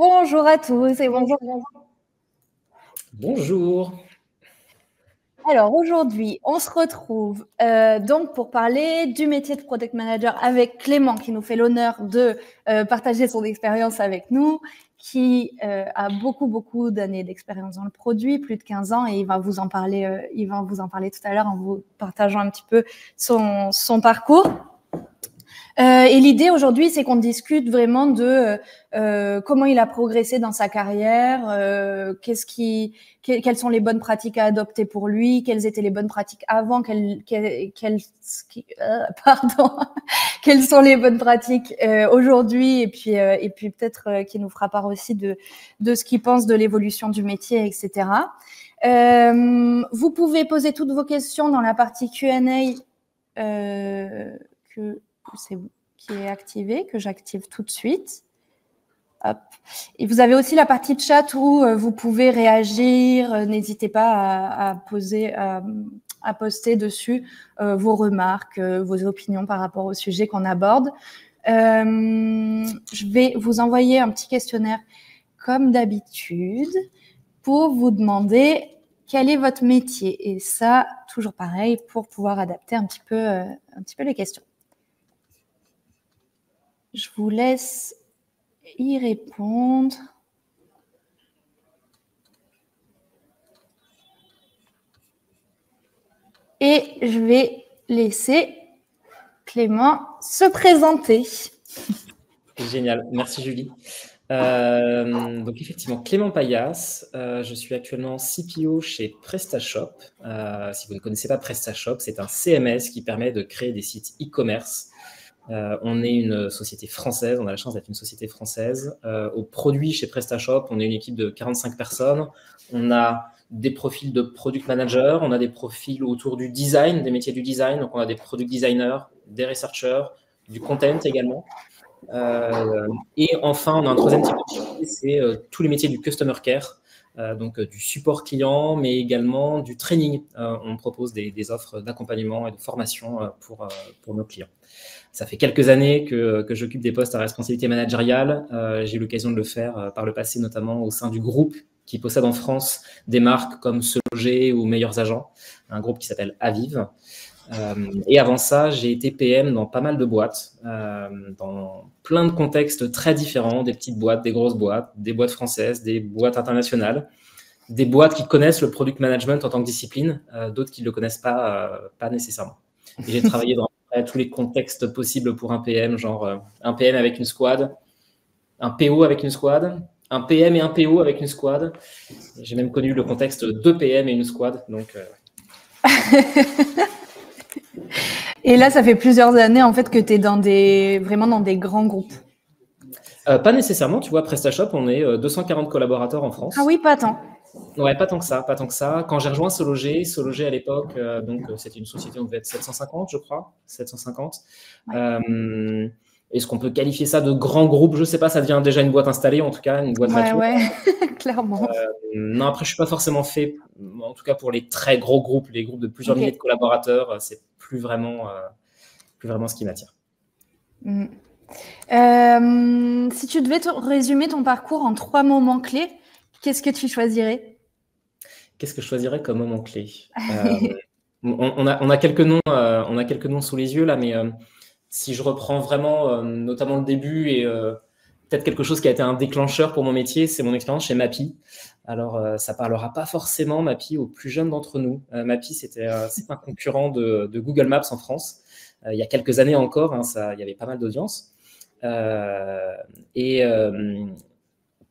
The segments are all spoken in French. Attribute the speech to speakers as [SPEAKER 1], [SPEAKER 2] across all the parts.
[SPEAKER 1] Bonjour à tous et bonjour.
[SPEAKER 2] Bonjour.
[SPEAKER 1] Alors aujourd'hui, on se retrouve donc pour parler du métier de Product Manager avec Clément qui nous fait l'honneur de partager son expérience avec nous, qui a beaucoup d'années d'expérience dans le produit, plus de 15 ans, et il va vous en parler tout à l'heure en vous partageant un petit peu son parcours. Et l'idée aujourd'hui, c'est qu'on discute vraiment de comment il a progressé dans sa carrière, quelles sont les bonnes pratiques à adopter pour lui, quelles étaient les bonnes pratiques avant, quelles sont les bonnes pratiques aujourd'hui, et puis peut-être qu'il nous fera part aussi de ce qu'il pense de l'évolution du métier, etc. Vous pouvez poser toutes vos questions dans la partie Q&A qui est activée, que j'active tout de suite. Hop. Et vous avez aussi la partie de chat où vous pouvez réagir. N'hésitez pas à poster dessus vos remarques, vos opinions par rapport au sujet qu'on aborde. Je vais vous envoyer un petit questionnaire comme d'habitude pour vous demander quel est votre métier. Et ça, toujours pareil, pour pouvoir adapter un petit peu les questions. Je vous laisse y répondre. Et je vais laisser Clément se présenter.
[SPEAKER 2] Génial, merci Julie. Donc effectivement, Clément Paillasse, je suis actuellement CPO chez PrestaShop. Si vous ne connaissez pas PrestaShop, c'est un CMS qui permet de créer des sites e-commerce. On est une société française, on a la chance d'être une société française. Au produit chez PrestaShop, on est une équipe de 45 personnes. On a des profils de product manager, on a des profils autour du design, des métiers du design. Donc on a des product designers, des researchers, du content également. Et enfin, on a un troisième type de métier, c'est tous les métiers du customer care, donc du support client, mais également du training. On propose des offres d'accompagnement et de formation pour nos clients. Ça fait quelques années que j'occupe des postes à responsabilité managériale. J'ai eu l'occasion de le faire par le passé, notamment au sein du groupe qui possède en France des marques comme Se Loger ou Meilleurs Agents, un groupe qui s'appelle Aviv. Et avant ça, j'ai été PM dans pas mal de boîtes, dans plein de contextes très différents, des petites boîtes, des grosses boîtes, des boîtes françaises, des boîtes internationales, des boîtes qui connaissent le product management en tant que discipline, d'autres qui ne le connaissent pas nécessairement. Et j'ai travaillé dans tous les contextes possibles pour un PM, genre un PM avec une squad, un PO avec une squad, un PM et un PO avec une squad. J'ai même connu le contexte de PM et une squad, donc...
[SPEAKER 1] Et là, ça fait plusieurs années en fait que tu es vraiment dans des grands groupes.
[SPEAKER 2] Pas nécessairement, tu vois, PrestaShop, on est 240 collaborateurs en France.
[SPEAKER 1] Ah oui, pas tant.
[SPEAKER 2] Ouais, pas tant que ça, pas tant que ça. Quand j'ai rejoint Se Loger à l'époque, c'était une société, on devait être 750, je crois, 750. Ouais. Est-ce qu'on peut qualifier ça de grand groupe? Je sais pas, ça devient déjà une boîte installée, en tout cas, une boîte mature.
[SPEAKER 1] Ouais, clairement.
[SPEAKER 2] Non, après, je suis pas forcément fait, en tout cas pour les très gros groupes, les groupes de plusieurs milliers de collaborateurs, c'est plus vraiment ce qui m'attire.
[SPEAKER 1] Si tu devais résumer ton parcours en 3 moments clés, qu'est-ce que tu choisirais?
[SPEAKER 2] Qu'est-ce que je choisirais comme moment clé? On a quelques noms sous les yeux là, mais si je reprends vraiment notamment le début et peut-être quelque chose qui a été un déclencheur pour mon métier, c'est mon expérience chez Mappy. Alors, ça parlera pas forcément, Mappy, aux plus jeunes d'entre nous. Mappy, c'est un concurrent de Google Maps en France. Il y a quelques années encore, il y avait pas mal d'audience.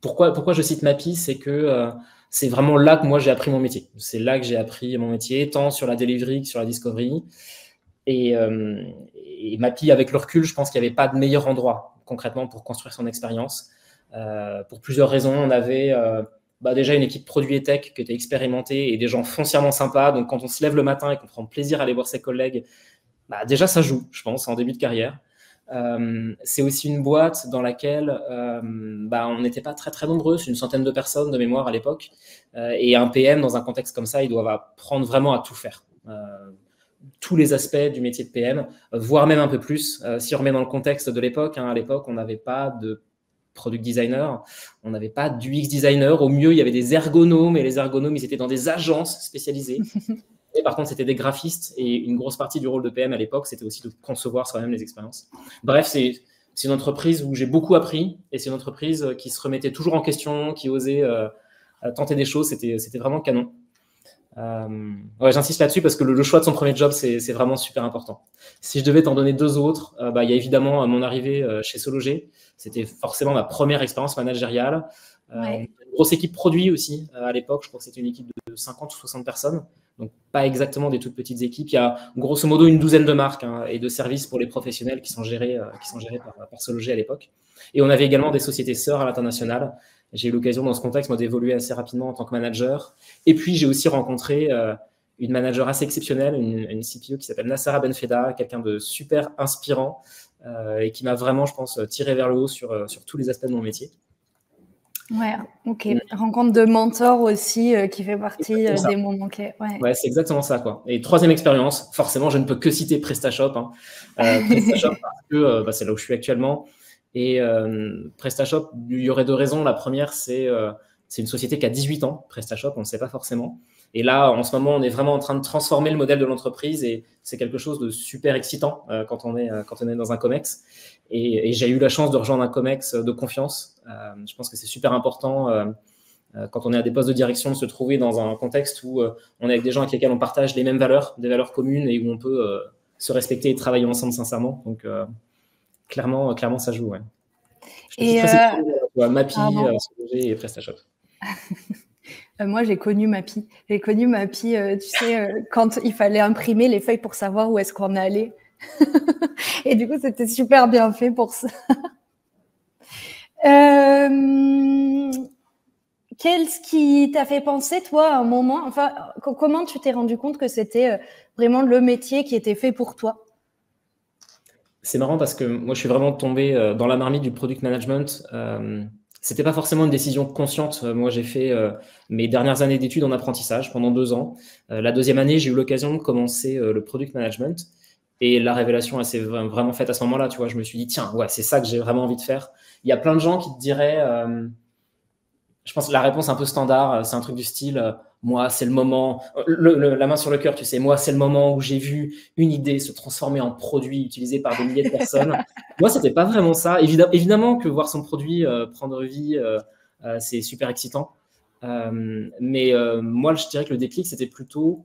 [SPEAKER 2] Pourquoi je cite Mappy, c'est que c'est vraiment là que moi j'ai appris mon métier. C'est là que j'ai appris mon métier, tant sur la delivery que sur la discovery. Et Mappy, avec le recul, je pense qu'il n'y avait pas de meilleur endroit concrètement pour construire son expérience. Pour plusieurs raisons, on avait déjà une équipe produit et tech qui était expérimentée et des gens foncièrement sympas. Donc quand on se lève le matin et qu'on prend plaisir à aller voir ses collègues, déjà ça joue, je pense, en début de carrière. C'est aussi une boîte dans laquelle on n'était pas très nombreux, c'est une centaine de personnes de mémoire à l'époque, et un PM dans un contexte comme ça, il doit apprendre vraiment à tout faire, tous les aspects du métier de PM, voire même un peu plus. Si on remet dans le contexte de l'époque, à l'époque on n'avait pas de product designer. On n'avait pas d'UX designer. Au mieux, il y avait des ergonomes, et les ergonomes, ils étaient dans des agences spécialisées. Et par contre, c'était des graphistes, et une grosse partie du rôle de PM à l'époque, c'était aussi de concevoir soi-même les expériences. Bref, c'est une entreprise où j'ai beaucoup appris, et c'est une entreprise qui se remettait toujours en question, qui osait tenter des choses. C'était vraiment canon. Ouais, j'insiste là-dessus parce que le choix de son premier job, c'est vraiment super important. Si je devais t'en donner deux autres, il y a évidemment mon arrivée chez Sologer. C'était forcément ma première expérience managériale. Une grosse équipe produit aussi à l'époque. Je crois que c'était une équipe de 50 ou 60 personnes. Donc, pas exactement des toutes petites équipes. Il y a grosso modo une douzaine de marques et de services pour les professionnels qui sont gérés par Sologer à l'époque. Et on avait également des sociétés sœurs à l'international. J'ai eu l'occasion dans ce contexte d'évoluer assez rapidement en tant que manager. Et puis, j'ai aussi rencontré une manager assez exceptionnelle, une CPO qui s'appelle Nassara Benfeda, quelqu'un de super inspirant et qui m'a vraiment, je pense, tiré vers le haut sur tous les aspects de mon métier.
[SPEAKER 1] Ouais, ok. Rencontre de mentors aussi qui fait partie des moments clés.
[SPEAKER 2] Ouais, c'est exactement ça, quoi. Et troisième expérience, forcément, je ne peux que citer PrestaShop. PrestaShop parce que c'est là où je suis actuellement. Et PrestaShop, il y aurait deux raisons. La première, c'est une société qui a 18 ans, PrestaShop, on ne le sait pas forcément. Et là, en ce moment, on est vraiment en train de transformer le modèle de l'entreprise et c'est quelque chose de super excitant quand on est dans un COMEX. Et j'ai eu la chance de rejoindre un COMEX de confiance. Je pense que c'est super important quand on est à des postes de direction de se trouver dans un contexte où on est avec des gens avec lesquels on partage les mêmes valeurs, des valeurs communes et où on peut se respecter et travailler ensemble sincèrement. Donc, clairement, ça joue. Ouais.
[SPEAKER 1] Et
[SPEAKER 2] Mappy, Sologer et PrestaShop.
[SPEAKER 1] Moi, j'ai connu Mappy. J'ai connu Mappy, tu sais, quand il fallait imprimer les feuilles pour savoir où est-ce qu'on allait. Et du coup, c'était super bien fait pour ça. Qu'est-ce qui t'a fait penser, toi, à un moment, enfin, comment tu t'es rendu compte que c'était vraiment le métier qui était fait pour toi?
[SPEAKER 2] C'est marrant parce que moi, je suis vraiment tombé dans la marmite du product management. C'était pas forcément une décision consciente. Moi, j'ai fait mes dernières années d'études en apprentissage pendant 2 ans. La deuxième année, j'ai eu l'occasion de commencer le product management. Et la révélation, elle s'est vraiment faite à ce moment-là. Tu vois, je me suis dit, tiens, ouais, c'est ça que j'ai vraiment envie de faire. Il y a plein de gens qui te diraient, je pense que la réponse un peu standard, c'est un truc du style, moi, c'est le moment, la main sur le cœur, tu sais, moi, c'est le moment où j'ai vu une idée se transformer en produit utilisé par des milliers de personnes. Moi, c'était pas vraiment ça. Évidemment que voir son produit prendre vie, c'est super excitant. Mais moi, je dirais que le déclic, c'était plutôt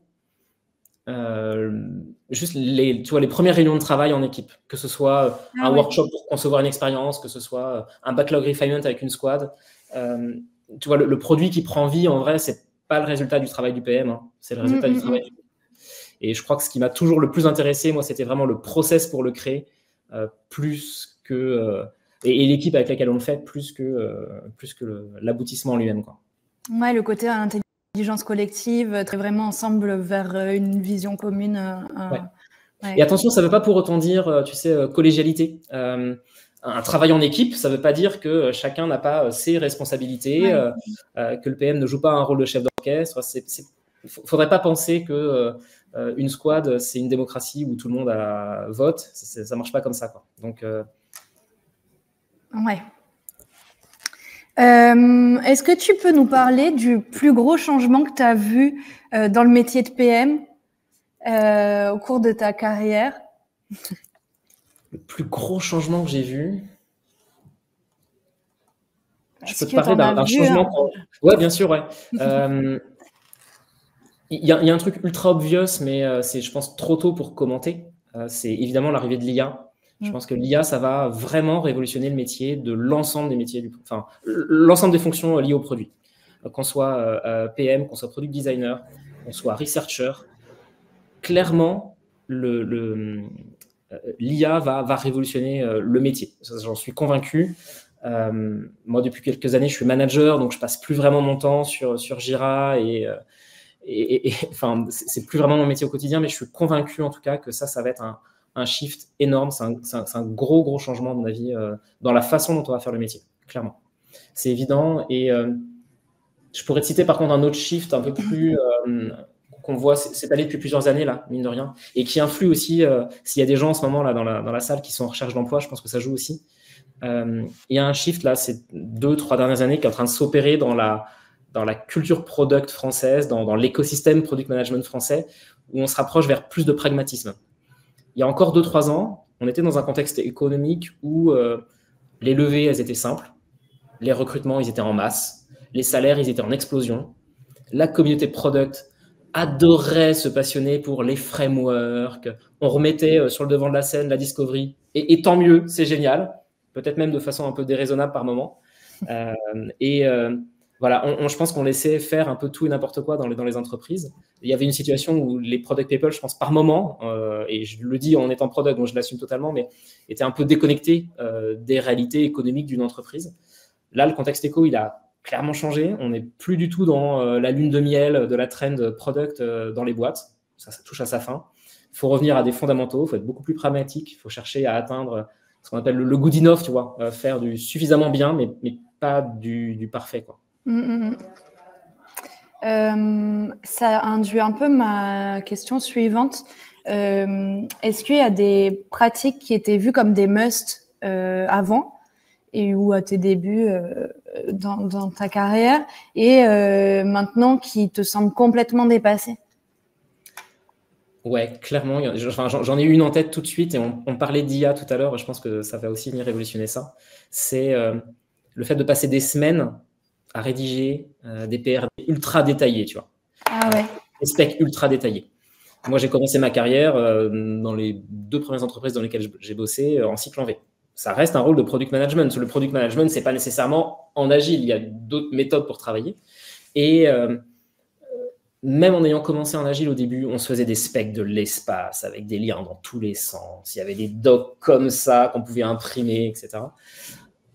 [SPEAKER 2] juste tu vois, les premières réunions de travail en équipe, que ce soit un workshop pour concevoir une expérience, que ce soit un backlog refinement avec une squad. Tu vois, le produit qui prend vie, en vrai, c'est pas le résultat du travail du PM, c'est le résultat du travail du PM. Et je crois que ce qui m'a toujours le plus intéressé, moi, c'était vraiment le process pour le créer, plus que et l'équipe avec laquelle on le fait, plus que l'aboutissement en lui-même, quoi.
[SPEAKER 1] Ouais, le côté intelligence collective, très vraiment ensemble vers une vision commune.
[SPEAKER 2] Ouais. Et attention, ça ne veut pas pour autant dire, tu sais, collégialité. Un travail en équipe, ça ne veut pas dire que chacun n'a pas ses responsabilités, que le PM ne joue pas un rôle de chef d'orchestre. Il ne faudrait pas penser que une squad, c'est une démocratie où tout le monde vote. Ça ne marche pas comme ça, quoi. Donc,
[SPEAKER 1] ouais. Est-ce que tu peux nous parler du plus gros changement que tu as vu dans le métier de PM au cours de ta carrière?
[SPEAKER 2] Le plus gros changement que j'ai vu, je peux te parler d'un changement. Ouais, bien sûr, ouais. Il y a un truc ultra obvious, mais c'est, je pense, trop tôt pour commenter. C'est évidemment l'arrivée de l'IA. Je pense que l'IA, ça va vraiment révolutionner le métier de l'ensemble des métiers, l'ensemble des fonctions liées au produit. Qu'on soit PM, qu'on soit product designer, qu'on soit researcher, clairement, l'IA va révolutionner le métier. J'en suis convaincu. Moi, depuis quelques années, je suis manager, donc je passe plus vraiment mon temps sur Jira et enfin, c'est plus vraiment mon métier au quotidien, mais je suis convaincu en tout cas que ça va être un shift énorme. C'est un gros changement, à mon avis, dans la façon dont on va faire le métier, clairement. C'est évident. Et je pourrais te citer par contre un autre shift un peu plus qu'on voit s'étaler depuis plusieurs années, là, mine de rien, et qui influe aussi, s'il y a des gens en ce moment là dans la salle qui sont en recherche d'emploi, je pense que ça joue aussi. Il y a un shift là, ces 2-3 dernières années qui est en train de s'opérer dans la culture product française, dans l'écosystème product management français, où on se rapproche vers plus de pragmatisme. Il y a encore 2-3 ans, on était dans un contexte économique où les levées, elles étaient simples, les recrutements, ils étaient en masse, les salaires, ils étaient en explosion. La communauté product adorait se passionner pour les frameworks. On remettait sur le devant de la scène la discovery. Et tant mieux, c'est génial. Peut-être même de façon un peu déraisonnable par moment. Voilà, je pense qu'on laissait faire un peu tout et n'importe quoi dans les entreprises. Il y avait une situation où les product people, je pense par moment, et je le dis en étant product, donc je l'assume totalement, mais étaient un peu déconnectés des réalités économiques d'une entreprise. Là, le contexte éco, il a clairement changé. On n'est plus du tout dans la lune de miel de la trend product dans les boîtes. Ça touche à sa fin. Il faut revenir à des fondamentaux, il faut être beaucoup plus pragmatique, il faut chercher à atteindre ce qu'on appelle le good enough, tu vois, faire du suffisamment bien, mais pas du parfait, quoi.
[SPEAKER 1] Ça induit un peu ma question suivante. Est-ce qu'il y a des pratiques qui étaient vues comme des must avant et ou à tes débuts dans ta carrière et maintenant qui te semblent complètement dépassées?
[SPEAKER 2] Ouais, clairement. J'en ai eu une en tête tout de suite et on parlait d'IA tout à l'heure. Je pense que ça va aussi venir révolutionner ça. C'est le fait de passer des semaines à rédiger des PR ultra détaillés, tu vois.
[SPEAKER 1] Ah ouais.
[SPEAKER 2] Des specs ultra détaillés. Moi, j'ai commencé ma carrière dans les 2 premières entreprises dans lesquelles j'ai bossé en cycle en V. Ça reste un rôle de product management. Le product management, c'est pas nécessairement en agile. Il y a d'autres méthodes pour travailler. Et même en ayant commencé en agile au début, on se faisait des specs de l'espace avec des liens dans tous les sens. Il y avait des docs comme ça qu'on pouvait imprimer, etc.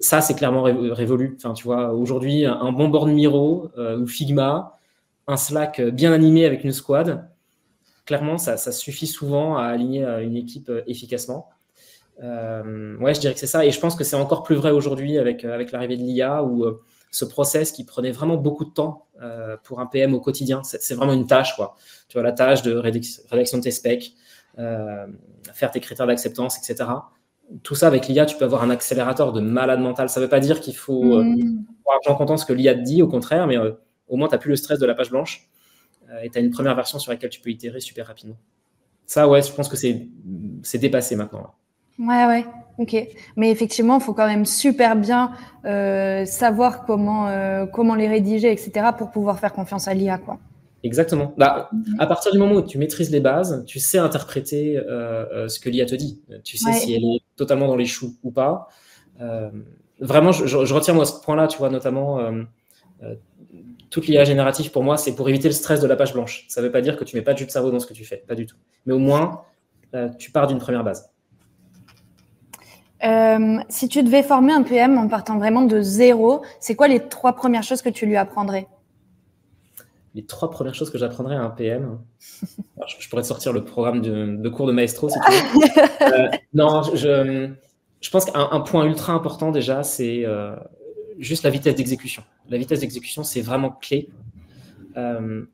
[SPEAKER 2] Ça, c'est clairement révolu. Enfin, tu vois, aujourd'hui, un bon board Miro ou Figma, un Slack bien animé avec une squad, clairement, ça suffit souvent à aligner une équipe efficacement. Ouais, je dirais que c'est ça. Et je pense que c'est encore plus vrai aujourd'hui avec l'arrivée de l'IA où ce process qui prenait vraiment beaucoup de temps pour un PM au quotidien, c'est vraiment une tâche, quoi. Tu vois, la tâche de rédaction de tes specs, faire tes critères d'acceptance, etc. Tout ça, avec l'IA, tu peux avoir un accélérateur de malade mental. Ça ne veut pas dire qu'il faut avoir argent comptant ce que l'IA te dit, au contraire, mais au moins, tu n'as plus le stress de la page blanche et tu as une première version sur laquelle tu peux itérer super rapidement. Ça, ouais, je pense que c'est dépassé maintenant. Là.
[SPEAKER 1] Ouais, ok. Mais effectivement, il faut quand même super bien savoir comment les rédiger, etc., pour pouvoir faire confiance à l'IA, quoi.
[SPEAKER 2] Exactement. Bah, à partir du moment où tu maîtrises les bases, tu sais interpréter ce que l'IA te dit. Tu sais si elle est totalement dans les choux ou pas. Vraiment, je retiens moi ce point-là, tu vois, notamment toute l'IA générative pour moi, c'est pour éviter le stress de la page blanche. Ça ne veut pas dire que tu mets pas de jus de cerveau dans ce que tu fais, pas du tout. Mais au moins, tu pars d'une première base.
[SPEAKER 1] Si tu devais former un PM en partant vraiment de zéro, c'est quoi les 3 premières choses que tu lui apprendrais?
[SPEAKER 2] Les 3 premières choses que j'apprendrais à un PM. Alors, je pourrais te sortir le programme de cours de Maestro si tu veux. Non, je pense qu'un point ultra important déjà, c'est juste la vitesse d'exécution. La vitesse d'exécution, c'est vraiment clé.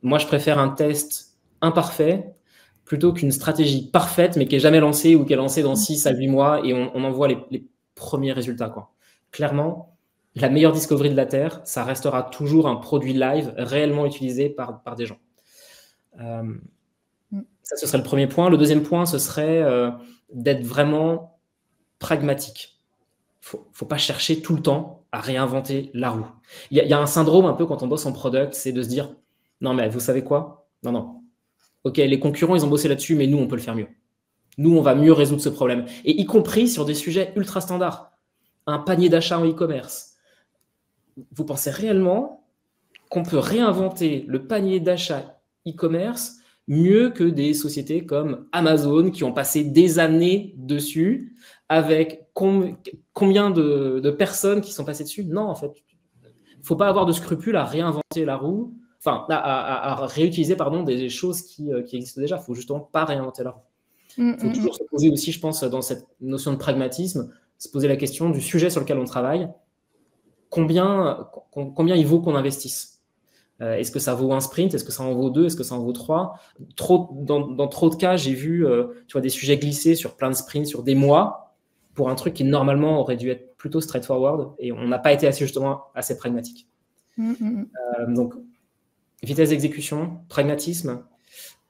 [SPEAKER 2] Moi, je préfère un test imparfait plutôt qu'une stratégie parfaite, mais qui n'est jamais lancée ou qui est lancée dans 6 à 8 mois et on en voit les premiers résultats, quoi. Clairement, la meilleure discovery de la Terre, ça restera toujours un produit live réellement utilisé par des gens. Ça, ce serait le premier point. Le deuxième point, ce serait d'être vraiment pragmatique. Il ne faut pas chercher tout le temps à réinventer la roue. Il y a un syndrome un peu quand on bosse en product, c'est de se dire « Non, mais vous savez quoi? Non. Ok, les concurrents, ils ont bossé là-dessus, mais nous, on peut le faire mieux. Nous, on va mieux résoudre ce problème. » Et y compris sur des sujets ultra standards. Un panier d'achat en e-commerce. Vous pensez réellement qu'on peut réinventer le panier d'achat e-commerce mieux que des sociétés comme Amazon qui ont passé des années dessus avec combien de personnes qui sont passées dessus? Non, en fait, il ne faut pas avoir de scrupules à réinventer la roue, enfin, à réutiliser des choses qui existent déjà. Il ne faut justement pas réinventer la roue. Il faut toujours se poser aussi, je pense, dans cette notion de pragmatisme, se poser la question du sujet sur lequel on travaille. Combien il vaut qu'on investisse? Est-ce que ça vaut un sprint? Est-ce que ça en vaut 2? Est-ce que ça en vaut 3? Dans trop de cas, j'ai vu des sujets glisser sur plein de sprints, sur des mois, pour un truc qui normalement aurait dû être plutôt straightforward et on n'a pas été justement assez pragmatique. Donc, vitesse d'exécution, pragmatisme.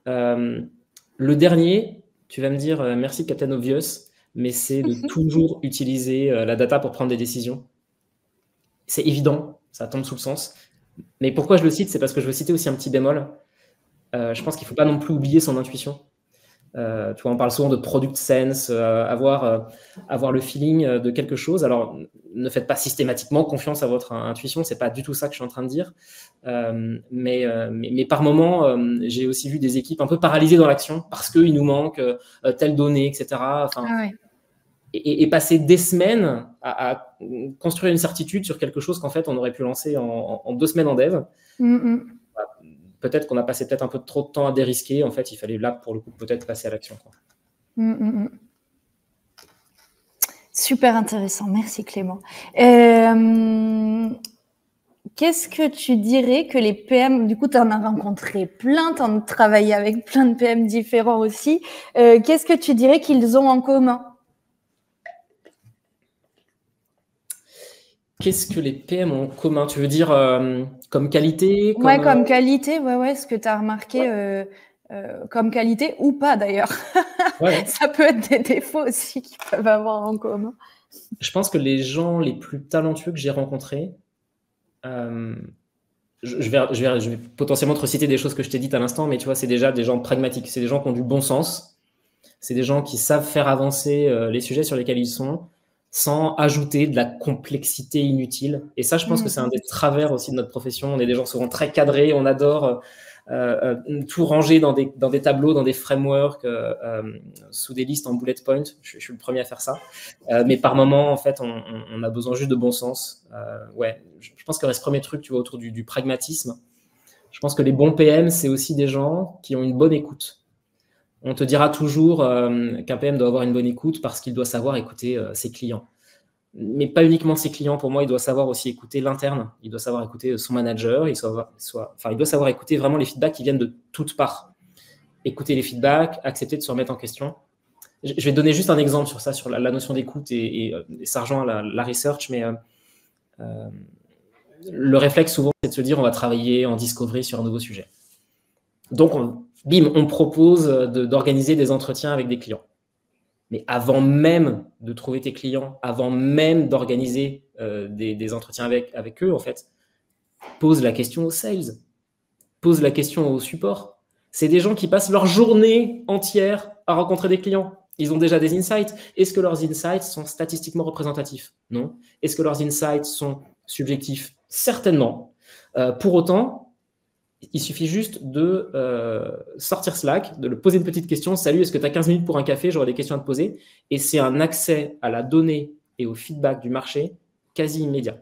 [SPEAKER 2] Le dernier, tu vas me dire merci Captain Obvious, mais c'est de toujours utiliser la data pour prendre des décisions. C'est évident, ça tombe sous le sens. Mais pourquoi je le cite? C'est parce que je veux citer aussi un petit bémol. Je pense qu'il ne faut pas non plus oublier son intuition. Tu vois, on parle souvent de product sense, avoir le feeling de quelque chose. Alors, ne faites pas systématiquement confiance à votre intuition, c'est pas du tout ça que je suis en train de dire. Mais par moment, j'ai aussi vu des équipes un peu paralysées dans l'action parce qu'il nous manque telle donnée, etc. Enfin, et passer des semaines à construire une certitude sur quelque chose qu'en fait, on aurait pu lancer en 2 semaines en dev. Peut-être qu'on a passé peut-être un peu trop de temps à dérisquer. En fait, il fallait là, pour le coup, peut-être passer à l'action.
[SPEAKER 1] Super intéressant. Merci, Clément. Qu'est-ce que tu dirais que les PM, du coup, tu en as rencontré plein, tu en as travaillé avec plein de PM différents aussi. Qu'est-ce que tu dirais qu'ils ont en commun?
[SPEAKER 2] Qu'est-ce que les PM ont en commun? Tu veux dire comme qualité
[SPEAKER 1] Ouais, comme qualité, ouais, ce que tu as remarqué comme qualité ou pas d'ailleurs. Ça peut être des défauts aussi qu'ils peuvent avoir en commun.
[SPEAKER 2] Je pense que les gens les plus talentueux que j'ai rencontrés, je vais potentiellement te reciter des choses que je t'ai dites à l'instant, mais tu vois, c'est déjà des gens pragmatiques, c'est des gens qui ont du bon sens, c'est des gens qui savent faire avancer les sujets sur lesquels ils sont, sans ajouter de la complexité inutile. Et ça, je pense que c'est un des travers aussi de notre profession. On est des gens souvent très cadrés, on adore tout ranger dans des tableaux, dans des frameworks, sous des listes en bullet point. Je suis le premier à faire ça. Mais par moment, en fait, on a besoin juste de bon sens. Je pense qu'il reste ce premier truc, tu vois, autour du pragmatisme. Je pense que les bons PM, c'est aussi des gens qui ont une bonne écoute. On te dira toujours qu'un PM doit avoir une bonne écoute parce qu'il doit savoir écouter ses clients. Mais pas uniquement ses clients. Pour moi, il doit savoir aussi écouter l'interne. Il doit savoir écouter son manager. Il doit savoir écouter vraiment les feedbacks qui viennent de toutes parts. Écouter les feedbacks, accepter de se remettre en question. Je vais donner juste un exemple sur ça, sur la notion d'écoute et ça rejoint la research, mais le réflexe souvent, c'est de se dire on va travailler en discovery sur un nouveau sujet. Donc, on propose d'organiser des entretiens avec des clients. Mais avant même de trouver tes clients, avant même d'organiser des entretiens avec eux, en fait, pose la question aux sales, pose la question au support. C'est des gens qui passent leur journée entière à rencontrer des clients. Ils ont déjà des insights. Est-ce que leurs insights sont statistiquement représentatifs? Non. Est-ce que leurs insights sont subjectifs? Certainement. Pour autant, il suffit juste de sortir Slack, de le poser une petite question. Salut, est-ce que tu as 15 minutes pour un café? J'aurais des questions à te poser. Et c'est un accès à la donnée et au feedback du marché quasi immédiat.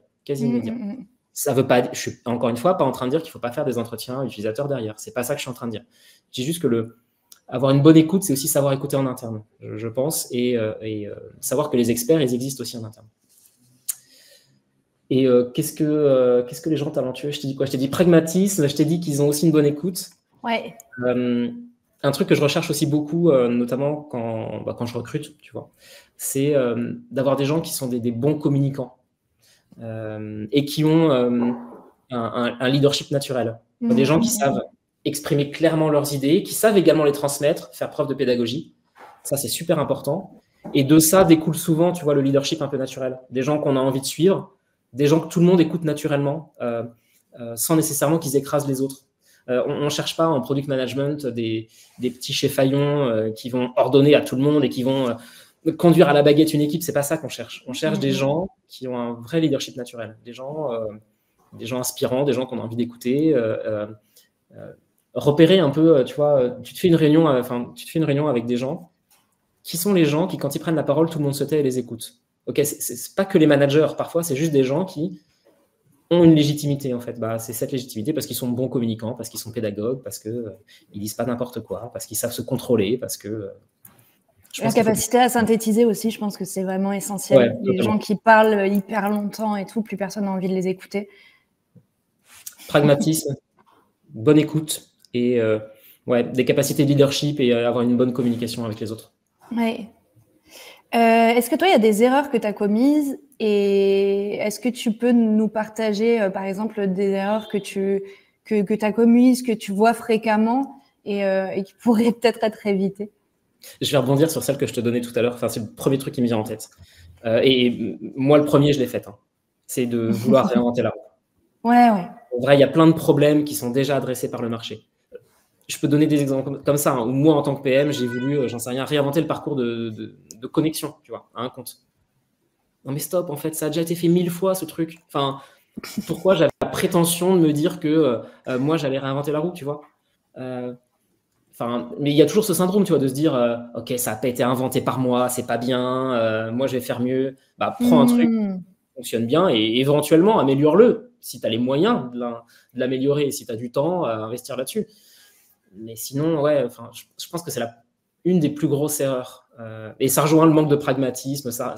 [SPEAKER 2] Ça veut pas, je suis encore une fois pas en train de dire qu'il ne faut pas faire des entretiens utilisateurs derrière. C'est pas ça que je suis en train de dire. Je dis juste que avoir une bonne écoute, c'est aussi savoir écouter en interne, je pense, et savoir que les experts, ils existent aussi en interne. Et qu'est-ce que les gens talentueux? Je t'ai dit quoi? Je t'ai dit pragmatisme, je t'ai dit qu'ils ont aussi une bonne écoute.
[SPEAKER 1] Ouais.
[SPEAKER 2] Un truc que je recherche aussi beaucoup, notamment quand je recrute, tu vois, c'est d'avoir des gens qui sont des bons communicants et qui ont un leadership naturel. Des gens qui savent exprimer clairement leurs idées, qui savent également les transmettre, faire preuve de pédagogie. Ça, c'est super important. Et de ça découle souvent, tu vois, le leadership un peu naturel. Des gens qu'on a envie de suivre, des gens que tout le monde écoute naturellement, sans nécessairement qu'ils écrasent les autres. On ne cherche pas en product management des petits cheffaillons qui vont ordonner à tout le monde et qui vont conduire à la baguette une équipe. C'est pas ça qu'on cherche. On cherche des gens qui ont un vrai leadership naturel, des gens inspirants, des gens qu'on a envie d'écouter. Repérer un peu, tu vois, tu te fais une réunion avec des gens qui sont les gens qui, quand ils prennent la parole, tout le monde se tait et les écoute. Ok, c'est pas que les managers, parfois, c'est juste des gens qui ont une légitimité, en fait. C'est cette légitimité parce qu'ils sont bons communicants, parce qu'ils sont pédagogues, parce qu'ils disent pas n'importe quoi, parce qu'ils savent se contrôler, parce que...
[SPEAKER 1] La capacité à synthétiser aussi, je pense que c'est vraiment essentiel. Les gens qui parlent hyper longtemps et tout, plus personne n'a envie de les écouter.
[SPEAKER 2] Pragmatisme, bonne écoute et des capacités de leadership et avoir une bonne communication avec les autres.
[SPEAKER 1] Ouais. Est-ce que toi, il y a des erreurs que tu as commises et est-ce que tu peux nous partager, par exemple, des erreurs que tu as commises, que tu vois fréquemment et qui pourraient peut-être être évitées?
[SPEAKER 2] Je vais rebondir sur celle que je te donnais tout à l'heure. Enfin, c'est le premier truc qui me vient en tête. Et moi, le premier, je l'ai fait. Hein. C'est de vouloir réinventer la roue.
[SPEAKER 1] Ouais.
[SPEAKER 2] En vrai, il y a plein de problèmes qui sont déjà adressés par le marché. Je peux donner des exemples comme ça, hein, où moi, en tant que PM, j'ai voulu, j'en sais rien, réinventer le parcours de connexion, tu vois, à un compte. Non mais stop, en fait, ça a déjà été fait 1000 fois, ce truc. Enfin, pourquoi j'avais la prétention de me dire que moi, j'allais réinventer la roue, tu vois. Mais il y a toujours ce syndrome, tu vois, de se dire, ok, ça n'a pas été inventé par moi, c'est pas bien, moi, je vais faire mieux. Bah, prends un truc qui fonctionne bien et éventuellement, améliore-le, si tu as les moyens de l'améliorer, si tu as du temps à investir là-dessus. Mais sinon, ouais, je pense que c'est une des plus grosses erreurs. Et ça rejoint le manque de pragmatisme, ça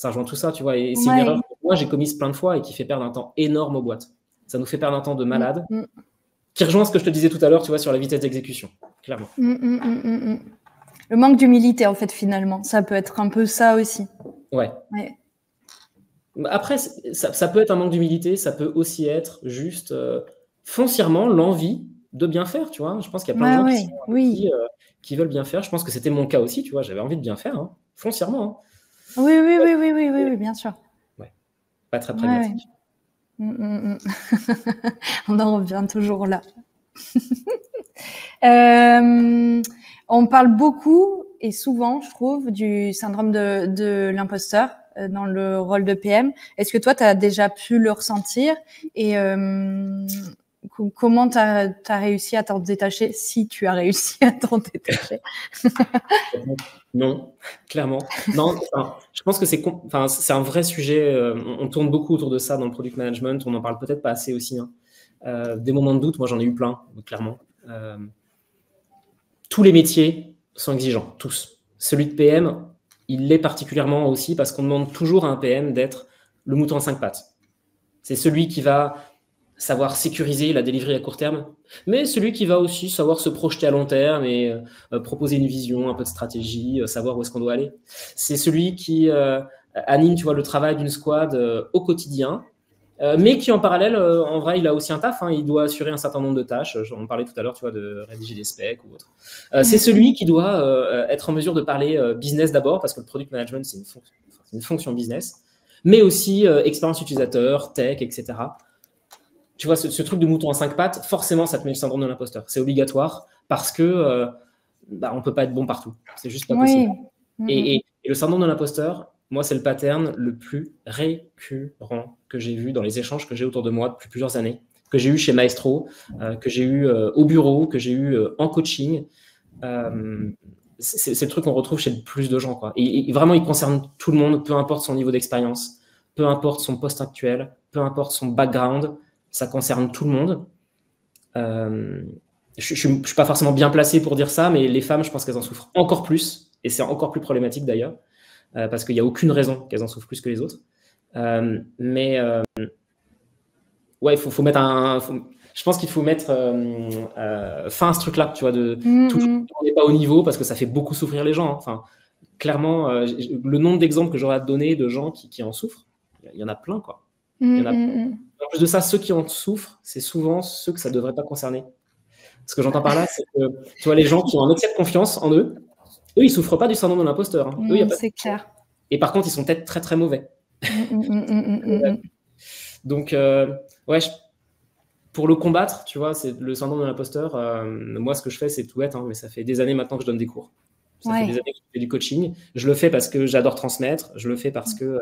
[SPEAKER 2] rejoint tout ça, tu vois. Et c'est une erreur que moi, j'ai commise plein de fois et qui fait perdre un temps énorme aux boîtes. Ça nous fait perdre un temps de malade, qui rejoint ce que je te disais tout à l'heure, tu vois, sur la vitesse d'exécution, clairement.
[SPEAKER 1] Le manque d'humilité, en fait, finalement. Ça peut être un peu ça aussi.
[SPEAKER 2] Ouais. Après, ça peut être un manque d'humilité, ça peut aussi être juste foncièrement l'envie de bien faire, tu vois. Je pense qu'il y a plein de gens qui veulent bien faire. Je pense que c'était mon cas aussi, tu vois. J'avais envie de bien faire, hein, foncièrement. Hein.
[SPEAKER 1] Oui, bien sûr.
[SPEAKER 2] Ouais. Pas très pragmatique.
[SPEAKER 1] On en revient toujours là. On parle beaucoup et souvent, je trouve, du syndrome de l'imposteur dans le rôle de PM. Est-ce que toi, tu as déjà pu le ressentir et comment tu as réussi à t'en détacher, si tu as réussi à t'en détacher?
[SPEAKER 2] Non, clairement. Non, je pense que c'est un vrai sujet. On tourne beaucoup autour de ça dans le product management. On n'en parle peut-être pas assez aussi. Hein. Des moments de doute, moi j'en ai eu plein, clairement. Tous les métiers sont exigeants, tous. Celui de PM, il l'est particulièrement aussi parce qu'on demande toujours à un PM d'être le mouton à 5 pattes. C'est celui qui va savoir sécuriser la délivrée à court terme, mais celui qui va aussi savoir se projeter à long terme et proposer une vision, un peu de stratégie, savoir où est-ce qu'on doit aller. C'est celui qui anime, tu vois, le travail d'une squad au quotidien, mais qui en parallèle, en vrai, il a aussi un taf. Hein, il doit assurer un certain nombre de tâches. On parlait tout à l'heure, tu vois, de rédiger des specs ou autre. C'est celui qui doit être en mesure de parler business d'abord, parce que le product management, c'est une fonction business, mais aussi expérience utilisateur, tech, etc. Tu vois, ce truc de mouton à 5 pattes, forcément, ça te met le syndrome de l'imposteur. C'est obligatoire parce que on ne peut pas être bon partout. C'est juste pas possible. Et le syndrome de l'imposteur, moi, c'est le pattern le plus récurrent que j'ai vu dans les échanges que j'ai autour de moi depuis plusieurs années, que j'ai eu chez Maestro, que j'ai eu au bureau, que j'ai eu en coaching. C'est le truc qu'on retrouve chez le plus de gens, quoi. Et vraiment, il concerne tout le monde, peu importe son niveau d'expérience, peu importe son poste actuel, peu importe son background. Ça concerne tout le monde. Je suis pas forcément bien placé pour dire ça, mais les femmes, je pense qu'elles en souffrent encore plus, et c'est encore plus problématique d'ailleurs, parce qu'il n'y a aucune raison qu'elles en souffrent plus que les autres. Ouais, faut mettre je pense qu'il faut mettre fin à ce truc-là, tu vois, on n'est pas au niveau, parce que ça fait beaucoup souffrir les gens. Hein. Enfin, clairement, le nombre d'exemples que j'aurais à te donner de gens qui en souffrent, il y en a plein, quoi. Il y en a plein. En plus de ça, ceux qui en souffrent, c'est souvent ceux que ça ne devrait pas concerner. Ce que j'entends par là, c'est que tu vois, les gens qui ont un excès de confiance en eux, ils ne souffrent pas du syndrome de l'imposteur. Hein.
[SPEAKER 1] C'est clair.
[SPEAKER 2] Et par contre, ils sont peut-être très, très mauvais. Donc, ouais, pour le combattre, tu vois, c'est le syndrome de l'imposteur. Moi, ce que je fais, c'est tout bête, hein, mais ça fait des années maintenant que je donne des cours. Ça fait des années que je fais du coaching. Je le fais parce que j'adore transmettre. Je le fais parce que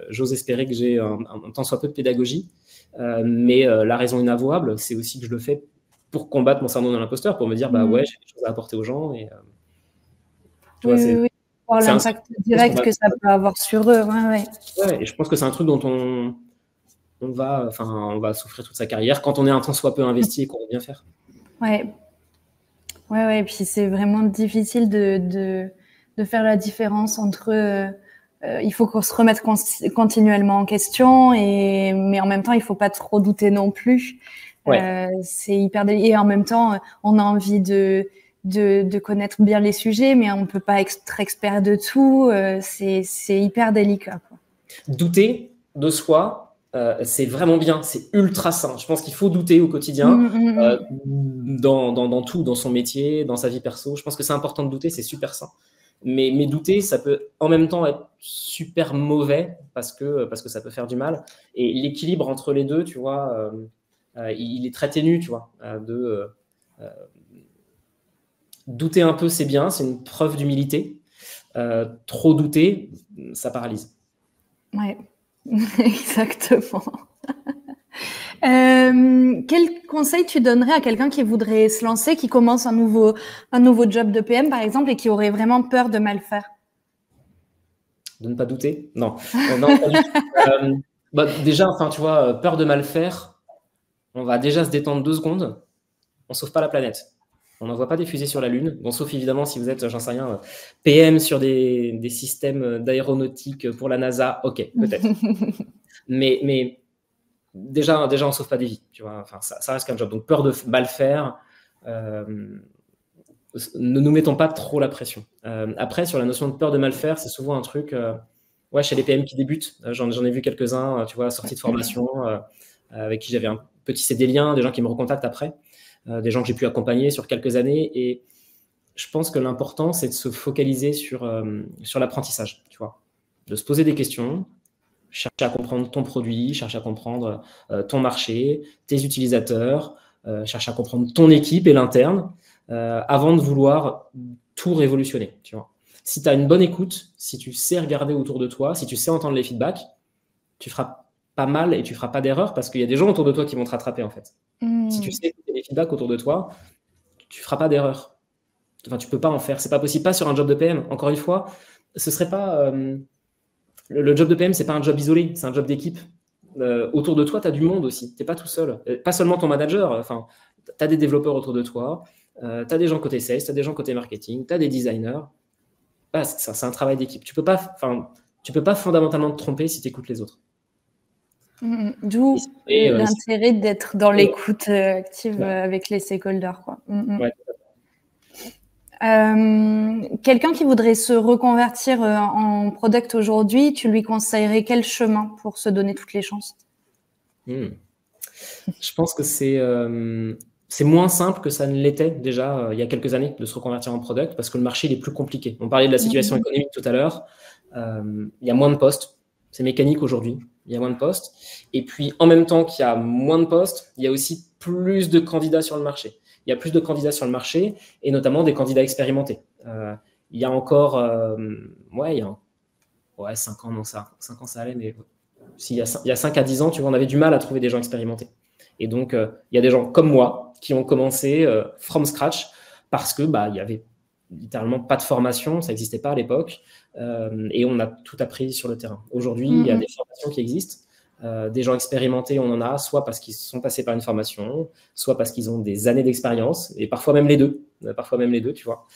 [SPEAKER 2] j'ose espérer que j'ai un tant soit peu de pédagogie. Mais la raison inavouable, c'est aussi que je le fais pour combattre mon syndrome de l'imposteur, pour me dire, bah ouais, j'ai des choses à apporter aux gens. Et,
[SPEAKER 1] tu vois, voir l'impact direct que ça peut avoir sur eux.
[SPEAKER 2] Ouais, et je pense que c'est un truc dont on va souffrir toute sa carrière quand on est un tant soit peu investi et qu'on veut bien faire.
[SPEAKER 1] Ouais, et puis c'est vraiment difficile de faire la différence entre il faut qu'on se remette continuellement en question, mais en même temps, il faut pas trop douter non plus. C'est hyper délicat. Et en même temps, on a envie de de connaître bien les sujets, mais on ne peut pas être expert de tout. C'est hyper délicat, quoi.
[SPEAKER 2] Douter de soi, c'est vraiment bien, c'est ultra sain. Je pense qu'il faut douter au quotidien, dans tout, dans son métier, dans sa vie perso. Je pense que c'est important de douter, c'est super sain. Mais douter, ça peut en même temps être super mauvais parce que ça peut faire du mal. Et l'équilibre entre les deux, tu vois, il est très ténu, tu vois. Douter un peu, c'est bien, c'est une preuve d'humilité. Trop douter, ça paralyse.
[SPEAKER 1] Ouais, exactement. Quel conseil tu donnerais à quelqu'un qui voudrait se lancer, qui commence un nouveau job de PM, par exemple, et qui aurait vraiment peur de mal faire?
[SPEAKER 2] De ne pas douter? Non. Non, pas du tout. Déjà, enfin, tu vois, peur de mal faire, on va déjà se détendre 2 secondes. On ne sauve pas la planète. On n'envoie pas des fusées sur la Lune. Bon, sauf évidemment si vous êtes, j'en sais rien, PM sur des systèmes d'aéronautique pour la NASA. Ok, peut-être. mais déjà, on ne sauve pas des vies. Tu vois, enfin, ça reste qu'un job. Donc, peur de mal faire. Ne nous mettons pas trop la pression. Après, sur la notion de peur de mal faire, c'est souvent un truc, chez les PM qui débutent. J'en ai vu quelques-uns, tu vois, sortis de formation, avec qui j'avais un petit CD lien, des gens qui me recontactent après, des gens que j'ai pu accompagner sur quelques années. Et je pense que l'important, c'est de se focaliser sur l'apprentissage, tu vois, de se poser des questions, chercher à comprendre ton produit, chercher à comprendre ton marché, tes utilisateurs, chercher à comprendre ton équipe et l'interne, avant de vouloir tout révolutionner, tu vois. Si tu as une bonne écoute, si tu sais regarder autour de toi, si tu sais entendre les feedbacks, tu feras pas mal et tu feras pas d'erreur parce qu'il y a des gens autour de toi qui vont te rattraper, en fait. Si tu sais écouter les feedbacks autour de toi, tu feras pas d'erreur. Enfin, tu peux pas en faire. C'est pas possible. Pas sur un job de PM. Encore une fois, ce serait pas... le job de PM, c'est pas un job isolé, c'est un job d'équipe. Autour de toi, tu as du monde aussi. Tu n'es pas tout seul. Pas seulement ton manager. Enfin, tu as des développeurs autour de toi. Tu as des gens côté sales, tu as des gens côté marketing, tu as des designers. C'est un travail d'équipe. Tu peux pas fondamentalement te tromper si tu écoutes les autres.
[SPEAKER 1] D'où l'intérêt d'être dans l'écoute active avec les stakeholders, quoi.
[SPEAKER 2] Ouais.
[SPEAKER 1] Quelqu'un qui voudrait se reconvertir en product aujourd'hui, tu lui conseillerais quel chemin pour se donner toutes les chances?
[SPEAKER 2] Je pense que c'est moins simple que ça ne l'était déjà il y a quelques années de se reconvertir en product parce que le marché il est plus compliqué. On parlait de la situation économique tout à l'heure. Il y a moins de postes. C'est mécanique aujourd'hui. Il y a moins de postes. Et puis, en même temps qu'il y a moins de postes, il y a aussi plus de candidats sur le marché. Il y a plus de candidats sur le marché et notamment des candidats expérimentés. Il y a encore 5 ans, non, 5 ans ça allait, mais il y a 5 à 10 ans, tu vois, on avait du mal à trouver des gens expérimentés. Et donc, il y a des gens comme moi qui ont commencé from scratch parce que il y avait littéralement pas de formation, ça n'existait pas à l'époque, et on a tout appris sur le terrain. Aujourd'hui, il y a des formations qui existent, des gens expérimentés, on en a, soit parce qu'ils sont passés par une formation, soit parce qu'ils ont des années d'expérience, et parfois même les deux, tu vois.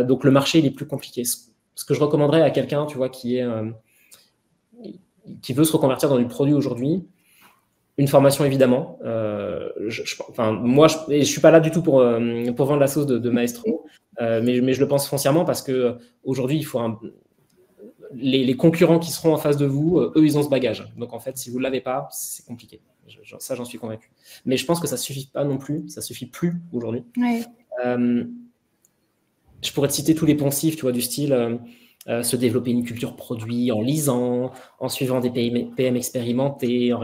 [SPEAKER 2] Donc le marché, il est plus compliqué. Ce que je recommanderais à quelqu'un, tu vois, qui veut se reconvertir dans du produit aujourd'hui, une formation évidemment. Moi, je suis pas là du tout pour vendre la sauce de Maestro, mais je le pense foncièrement parce que aujourd'hui, il faut les concurrents qui seront en face de vous, eux, ils ont ce bagage. Donc en fait, si vous ne l'avez pas, c'est compliqué. Ça, j'en suis convaincu. Mais je pense que ça suffit pas non plus. Ça suffit plus aujourd'hui.
[SPEAKER 1] Ouais.
[SPEAKER 2] Je pourrais te citer tous les poncifs, tu vois, du style. Se développer une culture produit en lisant, en suivant des PM expérimentés, en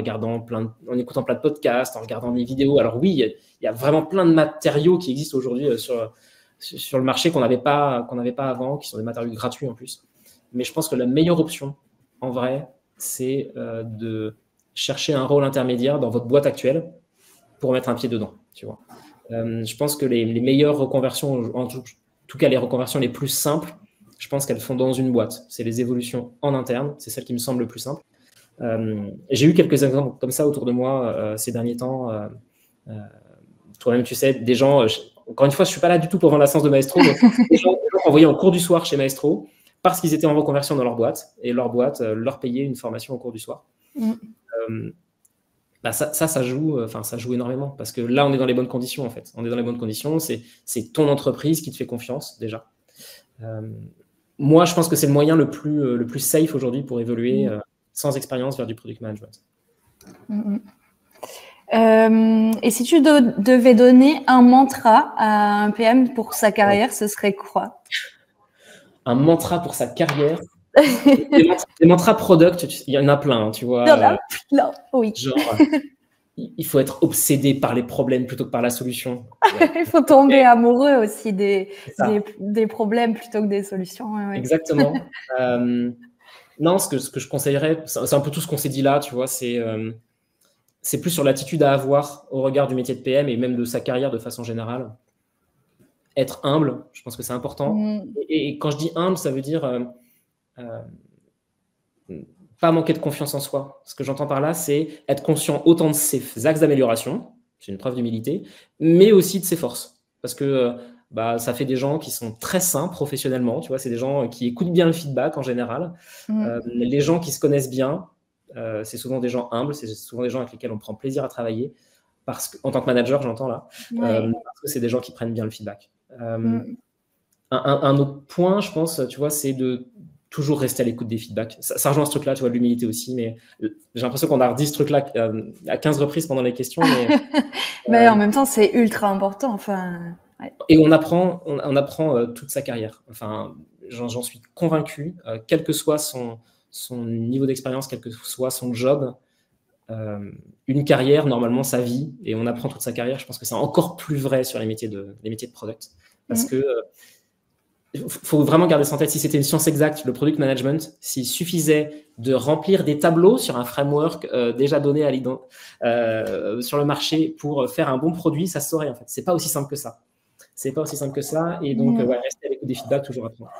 [SPEAKER 2] écoutant plein de podcasts, en regardant des vidéos. Alors oui, il y a vraiment plein de matériaux qui existent aujourd'hui sur le marché qu'on n'avait pas avant, qui sont des matériaux gratuits en plus. Mais je pense que la meilleure option, en vrai, c'est de chercher un rôle intermédiaire dans votre boîte actuelle pour mettre un pied dedans, tu vois. Je pense que les meilleures reconversions, en tout cas les reconversions les plus simples, je pense qu'elles font dans une boîte. C'est les évolutions en interne. C'est celle qui me semble le plus simple. J'ai eu quelques exemples comme ça autour de moi ces derniers temps. Toi-même, tu sais, des gens... encore une fois, je ne suis pas là du tout pour vendre la science de Maestro. Mais des gens envoyés en cours du soir chez Maestro parce qu'ils étaient en reconversion dans leur boîte. Et leur boîte leur payait une formation au cours du soir. bah ça joue, ça joue énormément parce que là, on est dans les bonnes conditions en fait. On est dans les bonnes conditions. C'est ton entreprise qui te fait confiance déjà. Moi, je pense que c'est le moyen le plus safe aujourd'hui pour évoluer sans expérience vers du product management.
[SPEAKER 1] Et si tu devais donner un mantra à un PM pour sa carrière, ce serait quoi?
[SPEAKER 2] Un mantra pour sa carrière? Des mantras product, il y en a plein, tu vois.
[SPEAKER 1] Il y en a plein, oui.
[SPEAKER 2] Genre, il faut être obsédé par les problèmes plutôt que par la solution.
[SPEAKER 1] Il faut tomber amoureux aussi des problèmes plutôt que des solutions. Ouais.
[SPEAKER 2] Exactement. Non, ce que je conseillerais, c'est un peu tout ce qu'on s'est dit là, tu vois, c'est plus sur l'attitude à avoir au regard du métier de PM et même de sa carrière de façon générale. Être humble, je pense que c'est important. Et quand je dis humble, ça veut dire pas manquer de confiance en soi. Ce que j'entends par là, c'est être conscient autant de ses axes d'amélioration, c'est une preuve d'humilité, mais aussi de ses forces. Parce que ça fait des gens qui sont très sains professionnellement, tu vois, c'est des gens qui écoutent bien le feedback en général. Les gens qui se connaissent bien, c'est souvent des gens humbles, c'est souvent des gens avec lesquels on prend plaisir à travailler, en tant que manager, j'entends là, parce que c'est des gens qui prennent bien le feedback. Un autre point, je pense, tu vois, c'est de toujours rester à l'écoute des feedbacks. Ça rejoint ce truc-là, tu vois, l'humilité aussi, mais j'ai l'impression qu'on a redit ce truc-là à 15 reprises pendant les questions.
[SPEAKER 1] Mais en même temps, c'est ultra important. Enfin, ouais.
[SPEAKER 2] Et on apprend toute sa carrière. Enfin, j'en suis convaincu, quel que soit son niveau d'expérience, quel que soit son job, une carrière, normalement, sa vie, et on apprend toute sa carrière. Je pense que c'est encore plus vrai sur les métiers de product. Parce que faut vraiment garder ça en tête. Si c'était une science exacte, le product management, s'il suffisait de remplir des tableaux sur un framework déjà donné sur le marché pour faire un bon produit, ça se saurait en fait. C'est pas aussi simple que ça. C'est pas aussi simple que ça. Et donc, rester à l'écoute des feedbacks, toujours apprendre.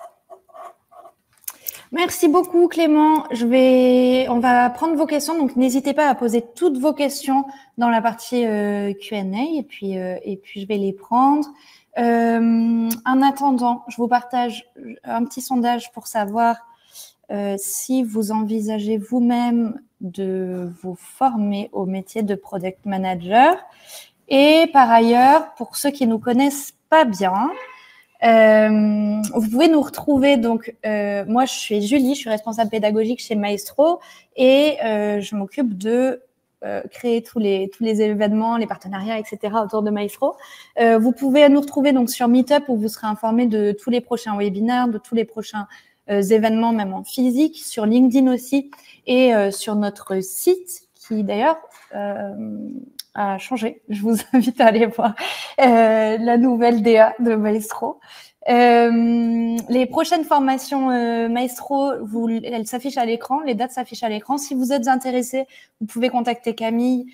[SPEAKER 1] Merci beaucoup Clément. On va prendre vos questions, donc n'hésitez pas à poser toutes vos questions dans la partie Q&A et puis je vais les prendre. En attendant, je vous partage un petit sondage pour savoir si vous envisagez vous-même de vous former au métier de product manager. Et par ailleurs, pour ceux qui nous connaissent pas bien, vous pouvez nous retrouver. Donc, moi, je suis Julie, je suis responsable pédagogique chez Maestro et je m'occupe de créer tous les événements, les partenariats, etc. autour de Maestro. Vous pouvez nous retrouver donc sur Meetup où vous serez informés de tous les prochains webinaires, de tous les prochains événements, même en physique, sur LinkedIn aussi et sur notre site qui d'ailleurs a changé. Je vous invite à aller voir la nouvelle DA de Maestro. Les prochaines formations Maestro, elles s'affichent à l'écran, les dates s'affichent à l'écran. Si vous êtes intéressé, vous pouvez contacter Camille.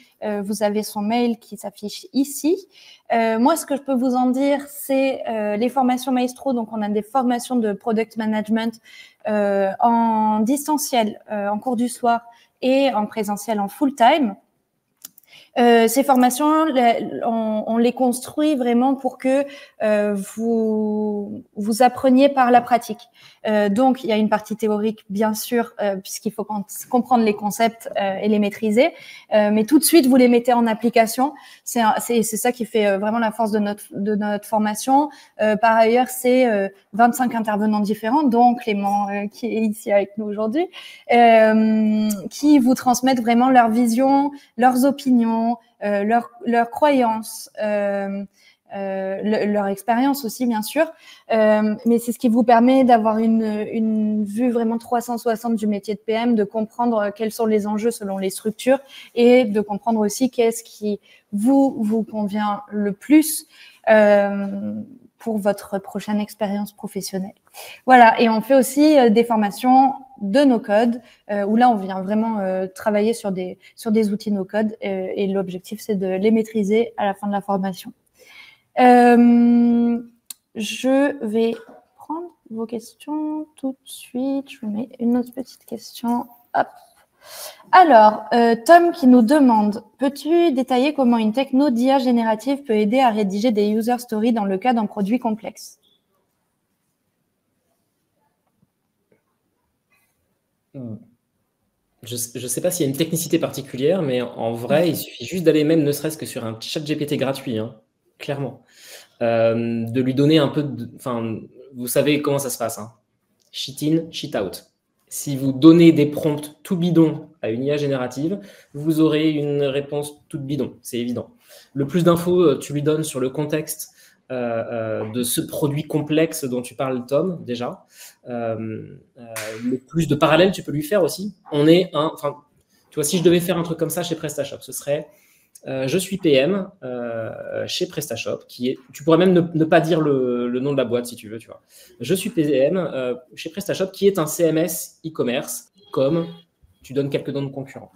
[SPEAKER 1] Vous avez son mail qui s'affiche ici. Moi, ce que je peux vous en dire, c'est les formations Maestro. Donc, on a des formations de product management en distanciel, en cours du soir et en présentiel en full time. Ces formations, on les construit vraiment pour que vous appreniez par la pratique. Donc, il y a une partie théorique, bien sûr, puisqu'il faut comprendre les concepts et les maîtriser. Mais tout de suite, vous les mettez en application. C'est ça qui fait vraiment la force de notre formation. Par ailleurs, c'est 25 intervenants différents, dont Clément qui est ici avec nous aujourd'hui, qui vous transmettent vraiment leur vision, leurs opinions, leurs croyances, leur expérience aussi, bien sûr. Mais c'est ce qui vous permet d'avoir une vue vraiment 360 du métier de PM, de comprendre quels sont les enjeux selon les structures et de comprendre aussi qu'est-ce qui vous convient le plus pour votre prochaine expérience professionnelle. Voilà, et on fait aussi des formations de no-code, où là, on vient vraiment travailler sur des outils no-code, et l'objectif, c'est de les maîtriser à la fin de la formation. Je vais prendre vos questions tout de suite. Je vous mets une autre petite question. Hop. Alors, Tom qui nous demande, peux-tu détailler comment une techno d'IA générative peut aider à rédiger des user stories dans le cas d'un produit complexe?
[SPEAKER 2] je ne sais pas s'il y a une technicité particulière, mais en vrai, il suffit juste d'aller même, ne serait-ce que sur un chat GPT gratuit, hein, clairement, de lui donner un peu de... Enfin, vous savez comment ça se passe, hein. Cheat in, cheat out. Si vous donnez des prompts tout bidons à une IA générative, vous aurez une réponse toute bidon, c'est évident. Le plus d'infos tu lui donnes sur le contexte de ce produit complexe dont tu parles, Tom, déjà. Le plus de parallèles tu peux lui faire aussi. Tu vois, si je devais faire un truc comme ça chez PrestaShop, ce serait je suis PM chez PrestaShop, tu pourrais même ne pas dire le nom de la boîte si tu veux, tu vois. Je suis PM chez PrestaShop, qui est un CMS e-commerce, comme tu donnes quelques noms de concurrents.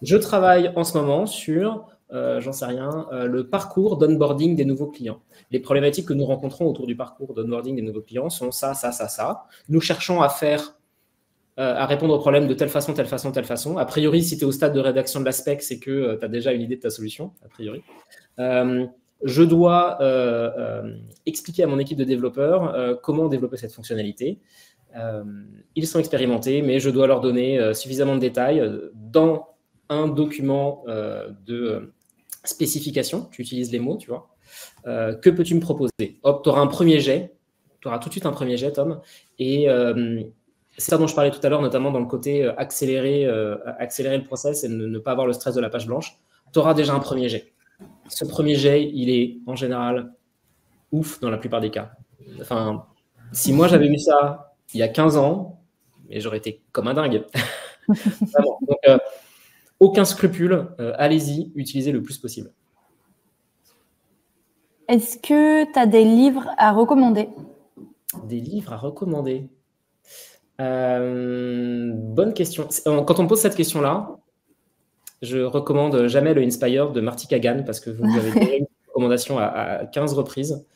[SPEAKER 2] Je travaille en ce moment sur, j'en sais rien, le parcours d'onboarding des nouveaux clients. Les problématiques que nous rencontrons autour du parcours d'onboarding des nouveaux clients sont ça, ça, ça, ça. Nous cherchons à répondre aux problèmes de telle façon, telle façon, telle façon. A priori, si tu es au stade de rédaction de la spec, c'est que tu as déjà une idée de ta solution, a priori. Je dois expliquer à mon équipe de développeurs comment développer cette fonctionnalité. Ils sont expérimentés, mais je dois leur donner suffisamment de détails dans un document de spécification. Tu utilises les mots, tu vois. Que peux-tu me proposer? Hop, tu auras un premier jet. Tu auras tout de suite un premier jet, Tom. Et c'est ça dont je parlais tout à l'heure, notamment dans le côté accélérer le process et ne pas avoir le stress de la page blanche. Tu auras déjà un premier jet. Ce premier jet, il est en général ouf dans la plupart des cas. Enfin, si moi j'avais eu ça il y a 15 ans, j'aurais été comme un dingue. Vraiment. Donc, aucun scrupule, allez-y, utilisez le plus possible.
[SPEAKER 1] Est-ce que tu as des livres à recommander?
[SPEAKER 2] Des livres à recommander? Bonne question. Quand on me pose cette question-là, je recommande jamais le Inspire de Marty Kagan parce que vous avez déjà une recommandation à 15 reprises.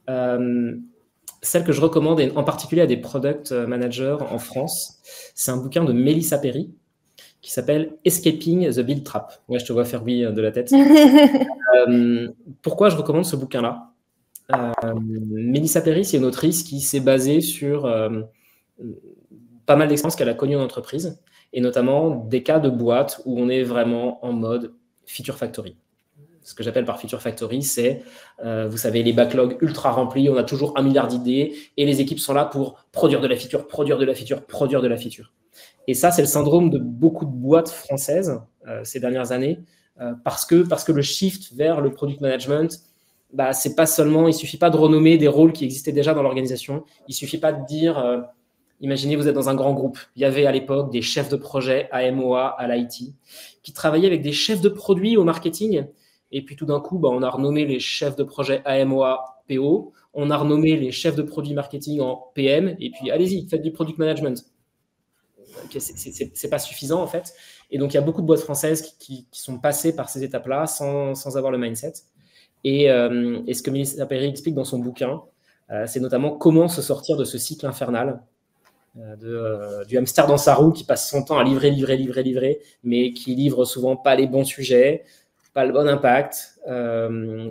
[SPEAKER 2] Celle que je recommande, et en particulier à des product managers en France, c'est un bouquin de Melissa Perry qui s'appelle Escaping the Build Trap. Ouais, je te vois faire oui de la tête. Pourquoi je recommande ce bouquin-là? Melissa Perry, c'est une autrice qui s'est basée sur pas mal d'expériences qu'elle a connues en entreprise, et notamment des cas de boîtes où on est vraiment en mode feature factory. Ce que j'appelle par feature factory, c'est, vous savez, les backlogs ultra remplis, on a toujours 1 milliard d'idées, et les équipes sont là pour produire de la feature, produire de la feature, produire de la feature. Et ça, c'est le syndrome de beaucoup de boîtes françaises ces dernières années, parce que le shift vers le product management, c'est pas seulement, il suffit pas de renommer des rôles qui existaient déjà dans l'organisation, il suffit pas de dire... Imaginez, vous êtes dans un grand groupe. Il y avait à l'époque des chefs de projet à MOA, à l'IT, qui travaillaient avec des chefs de produits au marketing. Et puis tout d'un coup, on a renommé les chefs de projet AMOA PO. On a renommé les chefs de produits marketing en PM. Et puis allez-y, faites du product management. C'est pas suffisant en fait. Et donc il y a beaucoup de boîtes françaises qui sont passées par ces étapes-là sans avoir le mindset. Et ce que Melissa Perry explique dans son bouquin, c'est notamment comment se sortir de ce cycle infernal. Du hamster dans sa roue qui passe son temps à livrer, mais qui livre souvent pas les bons sujets, pas le bon impact. En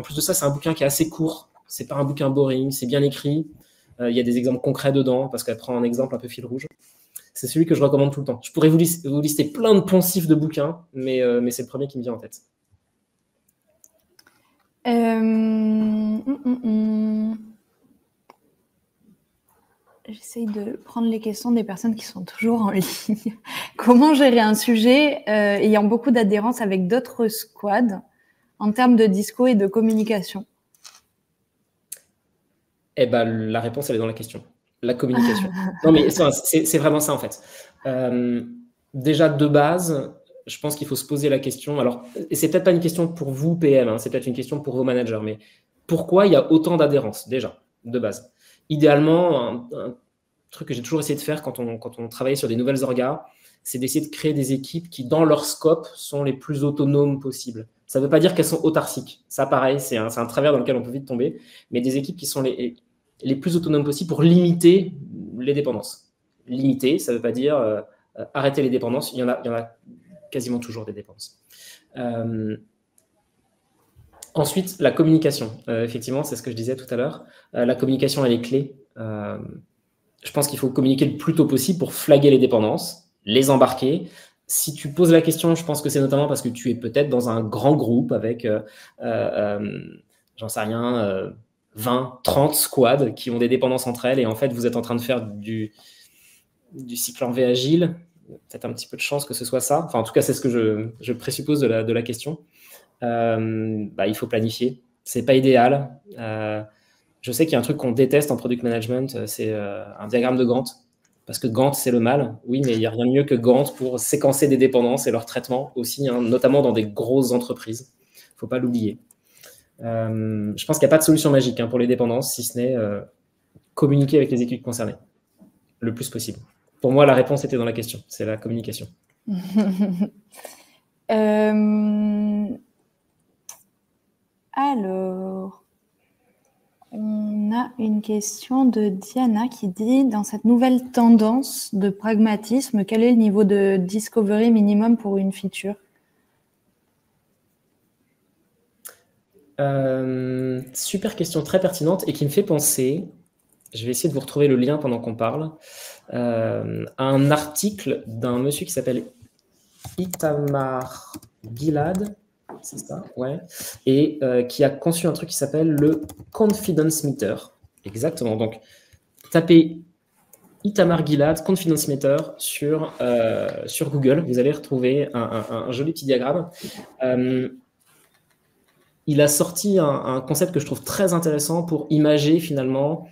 [SPEAKER 2] plus de ça, c'est un bouquin qui est assez court. C'est pas un bouquin boring, c'est bien écrit. Il y a des exemples concrets dedans parce qu'elle prend un exemple un peu fil rouge. C'est celui que je recommande tout le temps. Je pourrais vous lister plein de poncifs de bouquins, mais c'est le premier qui me vient en tête.
[SPEAKER 1] J'essaye de prendre les questions des personnes qui sont toujours en ligne. Comment gérer un sujet ayant beaucoup d'adhérence avec d'autres squads en termes de disco et de communication?
[SPEAKER 2] La réponse, elle est dans la question. La communication. Non, mais c'est vraiment ça, en fait. Déjà, de base, je pense qu'il faut se poser la question. Alors, c'est peut-être pas une question pour vous, PM, c'est peut-être une question pour vos managers, mais pourquoi il y a autant d'adhérence, déjà, de base? Idéalement, un truc que j'ai toujours essayé de faire quand on travaillait sur des nouvelles orgas, c'est d'essayer de créer des équipes qui, dans leur scope, sont les plus autonomes possibles. Ça ne veut pas dire qu'elles sont autarciques. Ça, pareil, c'est un travers dans lequel on peut vite tomber, mais des équipes qui sont les plus autonomes possibles pour limiter les dépendances. Limiter, ça ne veut pas dire arrêter les dépendances. Il y en a quasiment toujours des dépendances. Ensuite, la communication. Effectivement, c'est ce que je disais tout à l'heure. La communication, elle est clé. Je pense qu'il faut communiquer le plus tôt possible pour flaguer les dépendances, les embarquer. Si tu poses la question, je pense que c'est notamment parce que tu es peut-être dans un grand groupe avec, j'en sais rien, 20, 30 squads qui ont des dépendances entre elles et en fait, vous êtes en train de faire du cycle en V agile. Peut-être un petit peu de chance que ce soit ça. Enfin, en tout cas, c'est ce que je présuppose de la question. Il faut planifier. C'est pas idéal. Je sais qu'il y a un truc qu'on déteste en product management, c'est un diagramme de Gantt. Parce que Gantt, c'est le mal. Oui, mais il n'y a rien de mieux que Gantt pour séquencer des dépendances et leur traitement aussi, hein, notamment dans des grosses entreprises. Il ne faut pas l'oublier. Je pense qu'il n'y a pas de solution magique, hein, pour les dépendances, si ce n'est communiquer avec les équipes concernées le plus possible. Pour moi, la réponse était dans la question. C'est la communication.
[SPEAKER 1] Alors, on a une question de Diana qui dit, dans cette nouvelle tendance de pragmatisme, quel est le niveau de discovery minimum pour une feature?
[SPEAKER 2] Super question, très pertinente et qui me fait penser, je vais essayer de vous retrouver le lien pendant qu'on parle, à un article d'un monsieur qui s'appelle Itamar Gilad, c'est ça, ouais, et qui a conçu un truc qui s'appelle le Confidence Meter. Exactement, donc tapez Itamar Gilad Confidence Meter sur Google, vous allez retrouver un joli petit diagramme. Il a sorti un concept que je trouve très intéressant pour imager finalement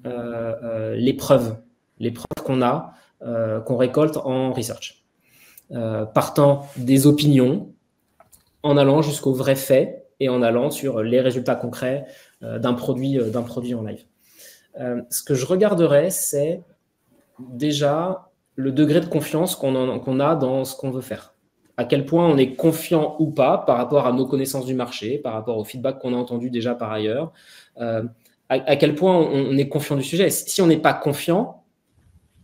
[SPEAKER 2] les preuves qu'on a, qu'on récolte en research. Partant des opinions, en allant jusqu'aux vrais faits et en allant sur les résultats concrets d'un produit en live. Ce que je regarderais, c'est déjà le degré de confiance qu'on a dans ce qu'on veut faire. À quel point on est confiant ou pas par rapport à nos connaissances du marché, par rapport au feedback qu'on a entendu déjà par ailleurs, à quel point on est confiant du sujet. Si on n'est pas confiant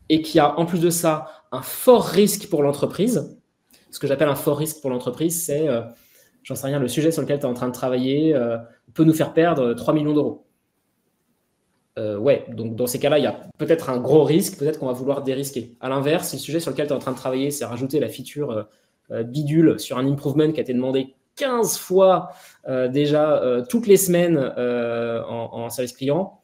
[SPEAKER 2] et qu'il y a en plus de ça un fort risque pour l'entreprise, ce que j'appelle un fort risque pour l'entreprise, c'est, j'en sais rien, le sujet sur lequel tu es en train de travailler peut nous faire perdre 3 millions d'euros. Ouais, donc dans ces cas-là, il y a peut-être un gros risque, peut-être qu'on va vouloir dérisquer. À l'inverse, si le sujet sur lequel tu es en train de travailler, c'est rajouter la feature bidule sur un improvement qui a été demandé 15 fois déjà toutes les semaines en service client,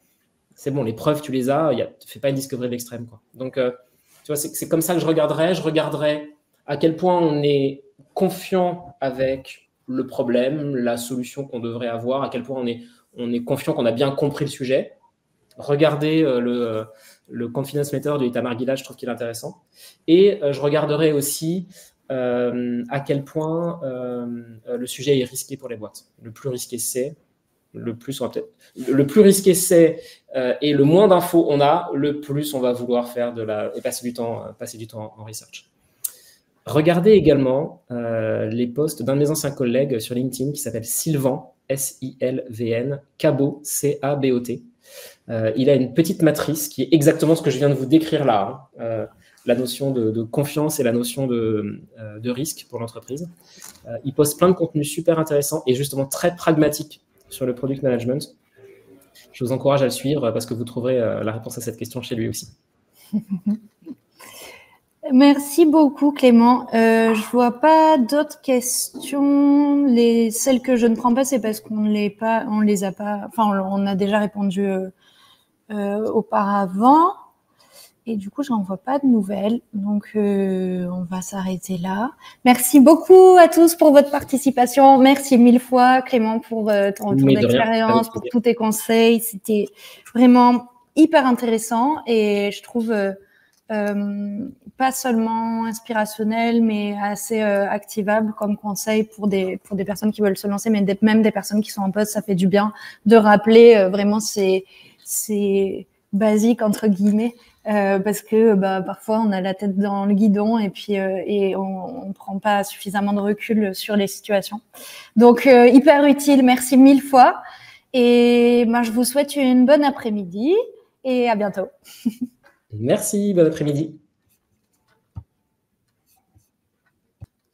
[SPEAKER 2] c'est bon, les preuves, tu les as, tu ne fais pas une discovery de l'extrême, quoi. Donc, tu vois, c'est comme ça que je regarderais. Je regarderais à quel point on est confiant avec le problème, la solution qu'on devrait avoir, à quel point on est confiant qu'on a bien compris le sujet. Regardez le Confidence Meter de Itamar Gilad, je trouve qu'il est intéressant. Et je regarderai aussi à quel point le sujet est risqué pour les boîtes. Le plus risqué c'est, le plus risqué c'est et le moins d'infos on a, le plus on va vouloir faire et passer du temps en research. Regardez également les posts d'un de mes anciens collègues sur LinkedIn qui s'appelle Sylvain, S-I-L-V-N, Cabot, C-A-B-O-T. Il a une petite matrice qui est exactement ce que je viens de vous décrire là, hein. La notion de confiance et la notion de risque pour l'entreprise. Il poste plein de contenus super intéressants et justement très pragmatiques sur le product management. Je vous encourage à le suivre parce que vous trouverez la réponse à cette question chez lui aussi.
[SPEAKER 1] Merci beaucoup Clément. Je vois pas d'autres questions. Celles que je ne prends pas, c'est parce qu'on les a pas. Enfin, on a déjà répondu auparavant. Et du coup, j'en vois pas de nouvelles. Donc, on va s'arrêter là. Merci beaucoup à tous pour votre participation. Merci 1000 fois Clément pour ton retour d'expérience, pour tous tes conseils. C'était vraiment hyper intéressant et je trouve pas seulement inspirationnel, mais assez activable comme conseil pour des personnes qui veulent se lancer, mais même des personnes qui sont en poste. Ça fait du bien de rappeler vraiment ces basiques entre guillemets, parce que parfois on a la tête dans le guidon et puis et on prend pas suffisamment de recul sur les situations. Donc hyper utile. Merci 1000 fois. Et je vous souhaite une bonne après-midi et à bientôt.
[SPEAKER 2] Merci, bon après-midi.